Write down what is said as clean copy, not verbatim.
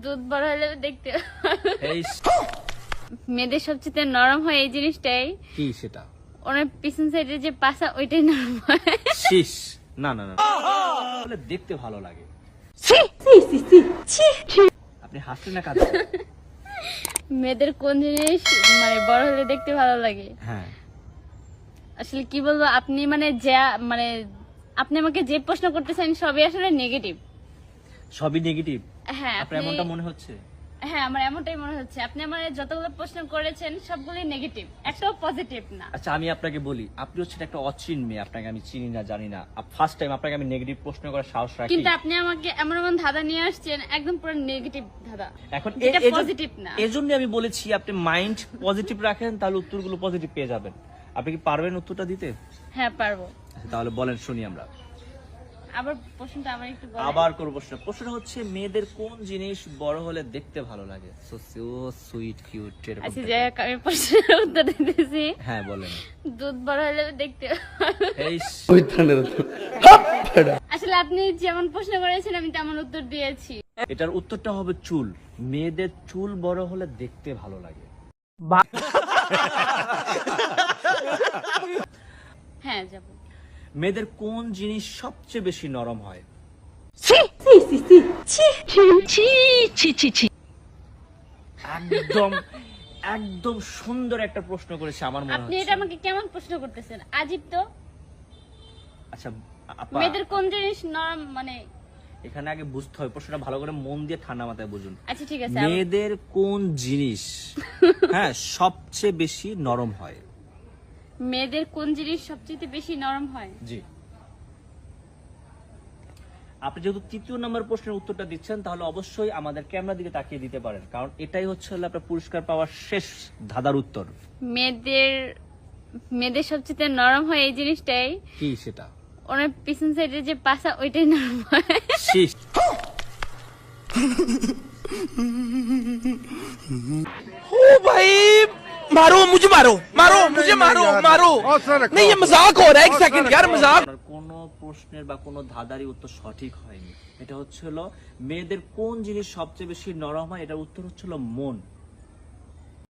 দুধ বড় হলে দেখতে এই মেয়েদের সবচেয়ে নরম হয় এই জিনিসটাই। কি সেটা? ওনার পিছন সাইডে যে পাছা ওইটাই নরম হয়। শীষ। না না না, বলে দেখতে ভালো লাগে। আপনি হাসলেন না কাঁদছেন? মেয়েদের কোন জিনিস মানে বড় হলে দেখতে ভালো লাগে? হ্যাঁ, আসলে কি বলবো, আপনি মানে মানে আপনি আমাকে যে প্রশ্ন করতেছেন সবই আসলে নেগেটিভ। সবই নেগেটিভ? হ্যাঁ আপনার এমনটা মনে হচ্ছে? হ্যাঁ, আমার এমনটাই মনে হচ্ছে। আপনি আমার যতগুলো প্রশ্ন করেছেন সবগুলোই নেগেটিভ, একটাও পজিটিভ না। আচ্ছা, আমি আপনাকে বলি, আপনি হচ্ছেন একটা অচিন মেয়ে, আপনাকে আমি চিনি না, জানি না। ফার্স্ট টাইম আপনাকে আমি নেগেটিভ প্রশ্ন করার সাহস রাখি। কিন্তু আপনি আমাকে এমন এমন ধাঁধা নিয়ে আসছেন, একদম পুরো নেগেটিভ ধাঁধা, এখন এটা পজিটিভ না। এজন্য আমি বলেছি আপনি মাইন্ড পজিটিভ রাখেন, তাহলে উত্তরগুলো পজিটিভ পেয়ে যাবেন। আপনি কি পারবেন উত্তরটা দিতে? হ্যাঁ পারবো। আচ্ছা, তাহলে বলেন, শুনি আমরা। আবার প্রশ্নটা আমার একটু বলেন। আবার কোন প্রশ্ন? প্রশ্নটা হচ্ছে মেয়েদের কোন জিনিস বড় হলে দেখতে ভালো লাগে? So sweet cute. আচ্ছা, যাই হোক, আমি প্রশ্নের উত্তর দিতেছি। হ্যাঁ বলেন। দুধ বড় হলে দেখতে এই আসলে আপনি যেমন প্রশ্ন করেছেন আমি তেমন উত্তর দিয়েছি। এটার উত্তরটা হবে চুল। মেয়েদের চুল বড় হলে দেখতে ভালো লাগে। হ্যাঁ যাব। মেয়েদের কোন জিনিস সবচেয়ে বেশি নরম হয়? একদম একদম সুন্দর একটা প্রশ্ন করেছে আমার মনে আপনি হচ্ছে। এটা আমাকে কেমন প্রশ্ন করতেছেন? আজীব তো। আচ্ছা আপা, মেয়েদের কোন জিনিস নরম মানে? এখানে আগে বুঝতে হবে, প্রশ্নটা ভালো করে মন দিয়ে ঠান্ডা মাথায় বুঝুন। আচ্ছা ঠিক আছে। মেয়েদের কোন জিনিস হ্যাঁ সবচেয়ে বেশি নরম হয়? মেয়েদের কোন জিনিস সবচেয়ে বেশি নরম হয়? জি। আপনি যেহেতু তৃতীয় নম্বর প্রশ্নের উত্তরটা দিচ্ছেন, তাহলে অবশ্যই আমাদের ক্যামেরার দিকে তাকিয়ে দিতে পারেন, কারণ এটাই হচ্ছে আপনার পুরস্কার পাওয়ার শেষ ধাঁধার উত্তর। মেয়েদের সবচেয়ে নরম হয় এই জিনিসটাই। কি সেটা? ওনার পিছন সাইডে যে পাছা ওইটাই নরম হয়। শীষ। ओ भाई मारो मुझे, मारो मारो मुझे, मारो मारो। नहीं ये मजाक हो रहा है, एक सेकंड यार, मजाक। আপনার কোনো প্রশ্নের বা কোনো ধাঁধারই উত্তর সঠিক হয়নি। এটা হচ্ছে হলো মেয়েদের কোন জিনিস সবচেয়ে বেশি নরম হয়, এটার উত্তর হচ্ছে হলো মন।